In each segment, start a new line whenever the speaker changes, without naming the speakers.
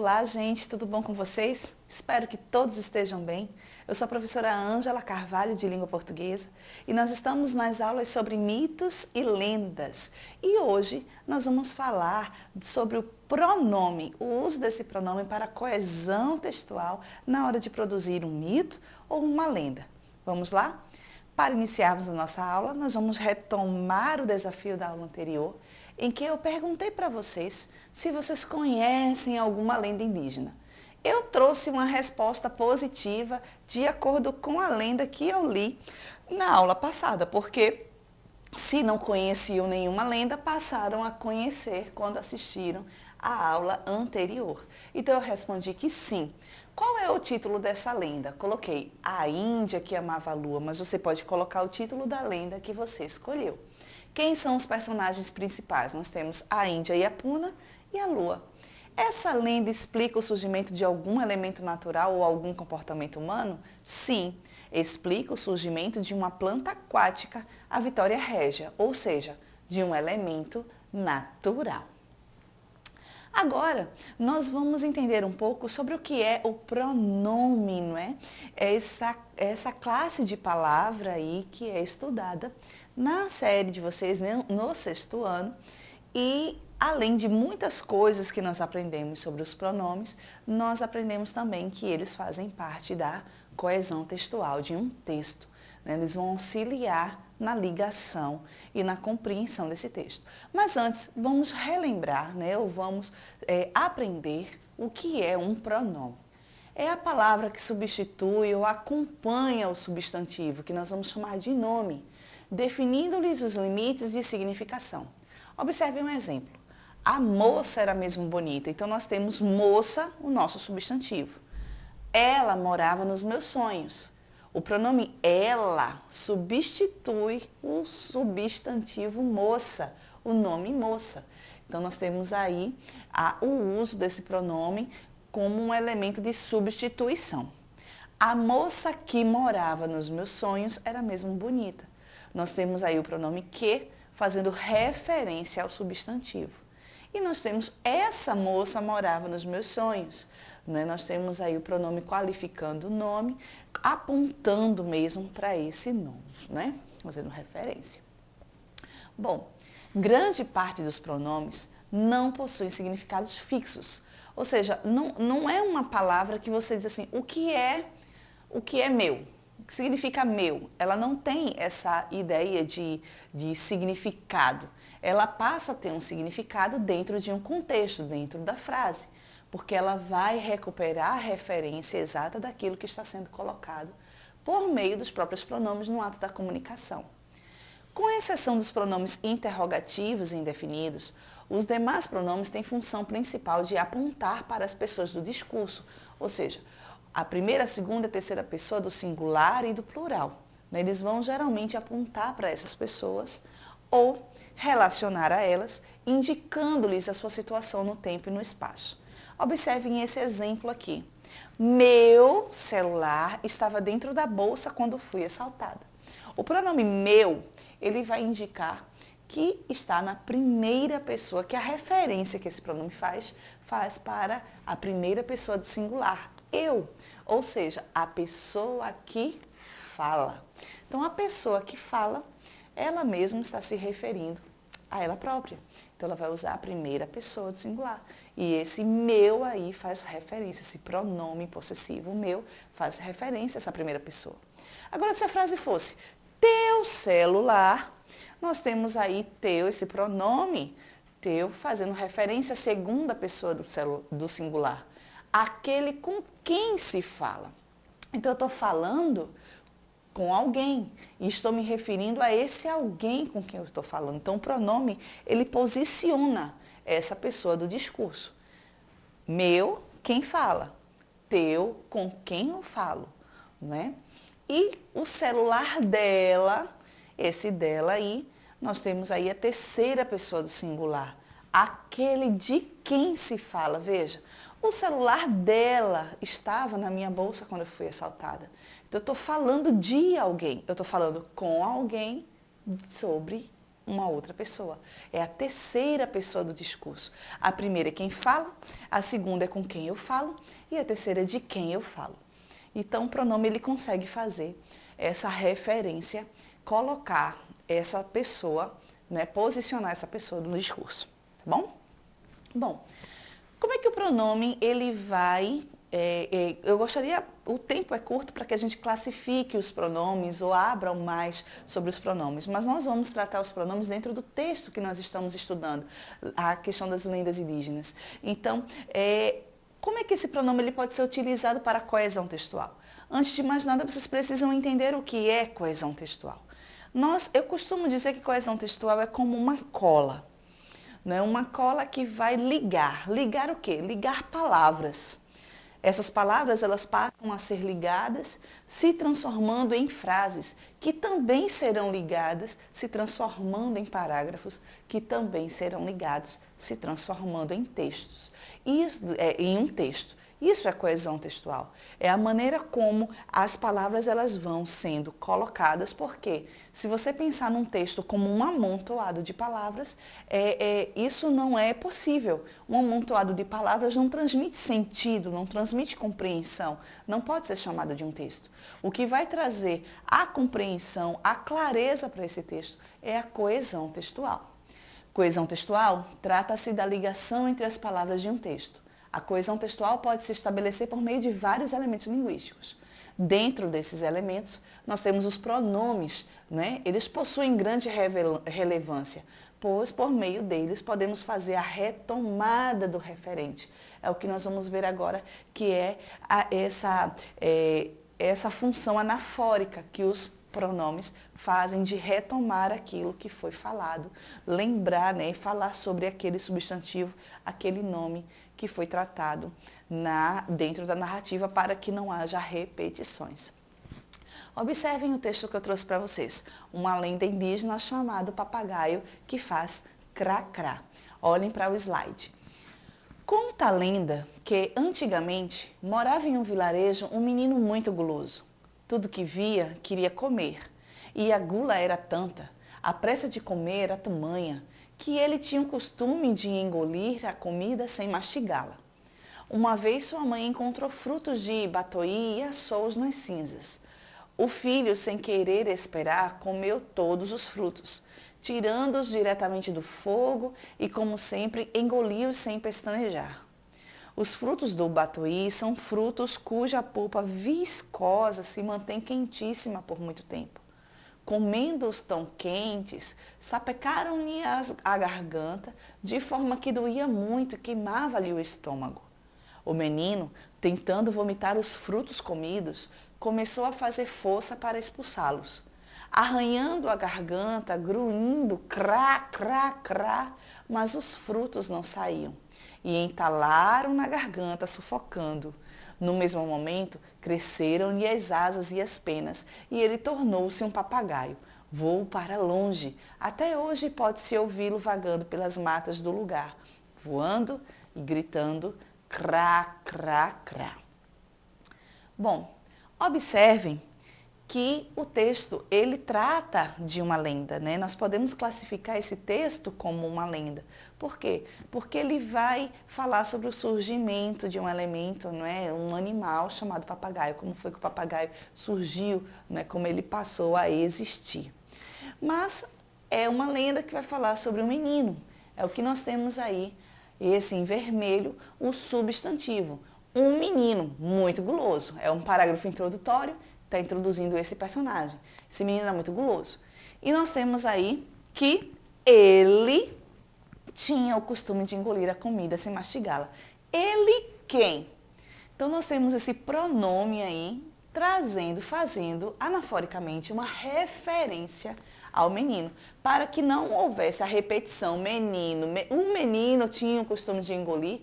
Olá, gente, tudo bom com vocês? Espero que todos estejam bem. Eu sou a professora Ângela Carvalho, de Língua Portuguesa, e nós estamos nas aulas sobre mitos e lendas. E hoje nós vamos falar sobre o pronome, o uso desse pronome para coesão textual na hora de produzir um mito ou uma lenda. Vamos lá? Para iniciarmos a nossa aula, nós vamos retomar o desafio da aula anterior, em que eu perguntei para vocês se vocês conhecem alguma lenda indígena. Eu trouxe uma resposta positiva de acordo com a lenda que eu li na aula passada, porque se não conheciam nenhuma lenda, passaram a conhecer quando assistiram à aula anterior. Então eu respondi que sim. Qual é o título dessa lenda? Coloquei A Índia que Amava a Lua, mas você pode colocar o título da lenda que você escolheu. Quem são os personagens principais? Nós temos a Índia e a Puna e a Lua. Essa lenda explica o surgimento de algum elemento natural ou algum comportamento humano? Sim, explica o surgimento de uma planta aquática, a Vitória Régia, ou seja, de um elemento natural. Agora, nós vamos entender um pouco sobre o que é o pronome, não é? Essa classe de palavra aí que é estudada na série de vocês no sexto ano e além de muitas coisas que nós aprendemos sobre os pronomes, nós aprendemos também que eles fazem parte da coesão textual de um texto. Eles vão auxiliar na ligação e na compreensão desse texto. Mas antes, vamos relembrar, ou vamos aprender o que é um pronome. É a palavra que substitui ou acompanha o substantivo, que nós vamos chamar de nome, definindo-lhes os limites de significação. Observe um exemplo. A moça era mesmo bonita, então nós temos moça, o nosso substantivo. Ela morava nos meus sonhos. O pronome ela substitui o substantivo moça, o nome moça. Então, nós temos aí o uso desse pronome como um elemento de substituição. A moça que morava nos meus sonhos era mesmo bonita. Nós temos aí o pronome que, fazendo referência ao substantivo. E nós temos essa moça morava nos meus sonhos. Nós temos aí o pronome qualificando o nome, apontando mesmo para esse nome, fazendo referência. Bom, grande parte dos pronomes não possuem significados fixos, ou seja, não é uma palavra que você diz assim, o que é meu, o que significa meu. Ela não tem essa ideia de significado, ela passa a ter um significado dentro de um contexto, dentro da frase. Porque ela vai recuperar a referência exata daquilo que está sendo colocado por meio dos próprios pronomes no ato da comunicação. Com exceção dos pronomes interrogativos e indefinidos, os demais pronomes têm função principal de apontar para as pessoas do discurso, ou seja, a primeira, a segunda e a terceira pessoa do singular e do plural. Eles vão geralmente apontar para essas pessoas ou relacionar a elas, indicando-lhes a sua situação no tempo e no espaço. Observem esse exemplo aqui. Meu celular estava dentro da bolsa quando fui assaltada. O pronome meu, ele vai indicar que está na primeira pessoa, que a referência que esse pronome faz para a primeira pessoa do singular, eu. Ou seja, a pessoa que fala. Então, a pessoa que fala, ela mesma está se referindo a ela própria. Então, ela vai usar a primeira pessoa do singular. E esse meu aí faz referência, esse pronome possessivo meu faz referência a essa primeira pessoa. Agora, se a frase fosse teu celular, nós temos aí teu, esse pronome teu, fazendo referência à segunda pessoa do singular, aquele com quem se fala. Então, eu estou falando com alguém e estou me referindo a esse alguém com quem eu estou falando. Então, o pronome, ele posiciona essa pessoa do discurso. Meu, quem fala. Teu, com quem eu falo. E o celular dela, esse dela aí, nós temos aí a terceira pessoa do singular. Aquele de quem se fala. Veja, o celular dela estava na minha bolsa quando eu fui assaltada. Então, eu estou falando de alguém. Eu estou falando com alguém sobre uma outra pessoa. É a terceira pessoa do discurso. A primeira é quem fala, a segunda é com quem eu falo e a terceira é de quem eu falo. Então, o pronome ele consegue fazer essa referência, colocar essa pessoa, né, posicionar essa pessoa no discurso, tá bom? Bom, como é que o pronome ele vai... eu gostaria, o tempo é curto para que a gente classifique os pronomes ou abra mais sobre os pronomes, mas nós vamos tratar os pronomes dentro do texto que nós estamos estudando, a questão das lendas indígenas. Então, como é que esse pronome ele pode ser utilizado para a coesão textual? Antes de mais nada, vocês precisam entender o que é coesão textual. Eu costumo dizer que coesão textual é como uma cola, né? Uma cola que vai ligar. Ligar o quê? Ligar palavras. Essas palavras elas passam a ser ligadas, se transformando em frases, que também serão ligadas, se transformando em parágrafos, que também serão ligados, se transformando em textos. Isso em um texto. Isso é coesão textual. É a maneira como as palavras elas vão sendo colocadas, porque se você pensar num texto como um amontoado de palavras, isso não é possível. Um amontoado de palavras não transmite sentido, não transmite compreensão, não pode ser chamado de um texto. O que vai trazer a compreensão, a clareza para esse texto é a coesão textual. Coesão textual trata-se da ligação entre as palavras de um texto. A coesão textual pode se estabelecer por meio de vários elementos linguísticos. Dentro desses elementos, nós temos os pronomes, né? Eles possuem grande relevância, pois por meio deles podemos fazer a retomada do referente. É o que nós vamos ver agora, que é essa função anafórica que os pronomes fazem de retomar aquilo que foi falado, lembrar, né, falar sobre aquele substantivo, aquele nome que foi tratado dentro da narrativa para que não haja repetições. Observem o texto que eu trouxe para vocês. Uma lenda indígena chamada Papagaio que faz crá-crá. Olhem para o slide. Conta a lenda que, antigamente, morava em um vilarejo um menino muito guloso. Tudo que via, queria comer. E a gula era tanta, a pressa de comer era tamanha, que ele tinha o costume de engolir a comida sem mastigá-la. Uma vez sua mãe encontrou frutos de batoí e assou-os nas cinzas. O filho, sem querer esperar, comeu todos os frutos, tirando-os diretamente do fogo e, como sempre, engoliu-os sem pestanejar. Os frutos do batoí são frutos cuja polpa viscosa se mantém quentíssima por muito tempo. Comendo-os tão quentes, sapecaram-lhe a garganta, de forma que doía muito e queimava-lhe o estômago. O menino, tentando vomitar os frutos comidos, começou a fazer força para expulsá-los. Arranhando a garganta, grunhindo, crá, crá, crá, mas os frutos não saíam e entalaram na garganta, sufocando. No mesmo momento, cresceram-lhe as asas e as penas, e ele tornou-se um papagaio. Voou para longe. Até hoje pode-se ouvi-lo vagando pelas matas do lugar, voando e gritando crá, crá, crá. Bom, observem que o texto, ele trata de uma lenda, né? Nós podemos classificar esse texto como uma lenda. Por quê? Porque ele vai falar sobre o surgimento de um elemento, não é? Um animal chamado papagaio, como foi que o papagaio surgiu, né? Como ele passou a existir. Mas é uma lenda que vai falar sobre um menino. É o que nós temos aí, esse em vermelho, o substantivo. Um menino muito guloso. É um parágrafo introdutório, está introduzindo esse personagem. Esse menino é muito guloso. E nós temos aí que ele tinha o costume de engolir a comida sem mastigá-la. Ele quem? Então nós temos esse pronome aí, fazendo anaforicamente uma referência ao menino, para que não houvesse a repetição um menino tinha o costume de engolir,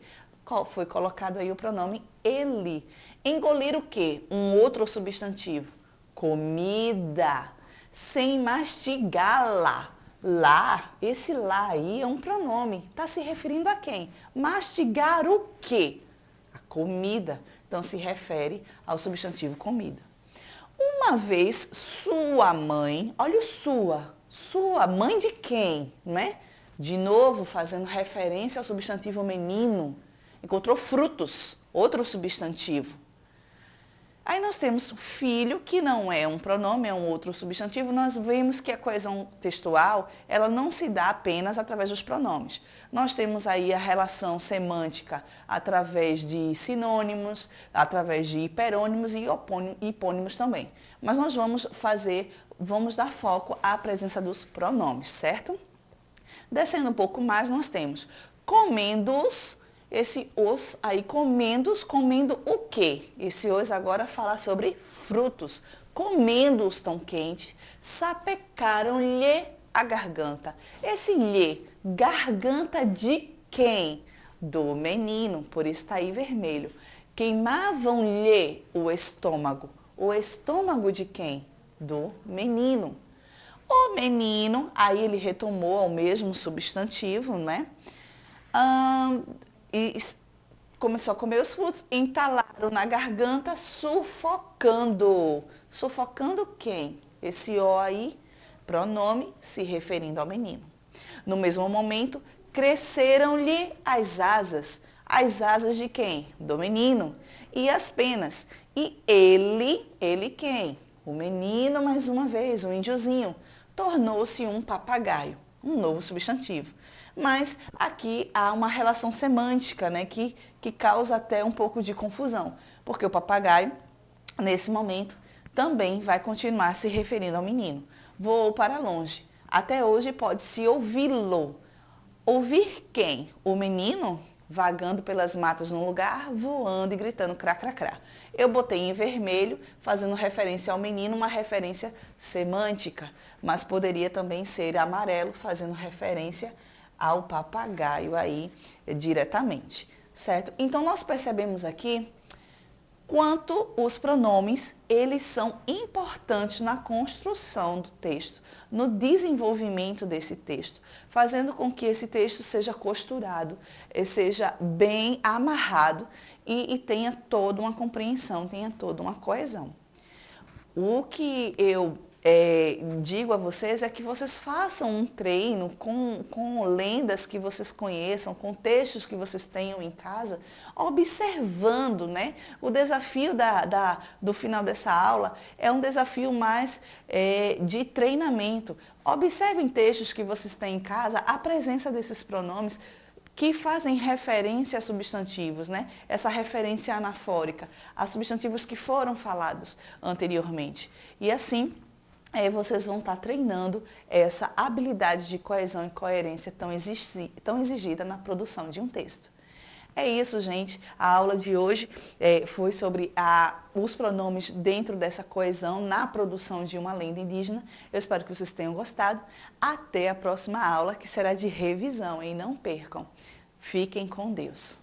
foi colocado aí o pronome ele. Engolir o quê? Um outro substantivo. Comida. Sem mastigá-la. Lá, esse lá aí é um pronome. Está se referindo a quem? Mastigar o quê? A comida. Então se refere ao substantivo comida. Uma vez sua mãe, olha o sua. Sua, mãe de quem, não é? De novo, fazendo referência ao substantivo menino. Encontrou frutos, outro substantivo. Aí nós temos filho, que não é um pronome, é um outro substantivo. Nós vemos que a coesão textual, ela não se dá apenas através dos pronomes. Nós temos aí a relação semântica através de sinônimos, através de hiperônimos e hipônimos também. Mas nós vamos dar foco à presença dos pronomes, certo? Descendo um pouco mais, nós temos comendos. Esse os aí, comendos, comendo o quê? Esse os agora fala sobre frutos. Comendo-os tão quente, sapecaram-lhe a garganta. Esse lhe, garganta de quem? Do menino, por isso está aí vermelho. Queimavam-lhe o estômago. O estômago de quem? Do menino. O menino, aí ele retomou ao mesmo substantivo, né? E começou a comer os frutos, entalaram na garganta, sufocando. Sufocando quem? Esse O aí, pronome se referindo ao menino. No mesmo momento, cresceram-lhe as asas. As asas de quem? Do menino. E as penas. E ele quem? O menino, mais uma vez, o índiozinho. Tornou-se um papagaio, um novo substantivo. Mas aqui há uma relação semântica, né, que causa até um pouco de confusão, porque o papagaio, nesse momento, também vai continuar se referindo ao menino. Voou para longe. Até hoje pode-se ouvi-lo. Ouvir quem? O menino vagando pelas matas num lugar, voando e gritando crá, crá, crá. Eu botei em vermelho, fazendo referência ao menino, uma referência semântica, mas poderia também ser amarelo, fazendo referência ao papagaio aí diretamente, certo? Então, nós percebemos aqui quanto os pronomes, eles são importantes na construção do texto, no desenvolvimento desse texto, fazendo com que esse texto seja costurado, seja bem amarrado e tenha toda uma compreensão, tenha toda uma coesão. O que eu digo a vocês é que vocês façam um treino com lendas que vocês conheçam, com textos que vocês tenham em casa, observando, né? O desafio do final dessa aula é um desafio mais de treinamento. Observem textos que vocês têm em casa, a presença desses pronomes que fazem referência a substantivos, né? Essa referência anafórica, a substantivos que foram falados anteriormente. E assim, vocês vão estar treinando essa habilidade de coesão e coerência tão exigida na produção de um texto. É isso, gente. A aula de hoje foi sobre os pronomes dentro dessa coesão na produção de uma lenda indígena. Eu espero que vocês tenham gostado. Até a próxima aula, que será de revisão, e não percam. Fiquem com Deus.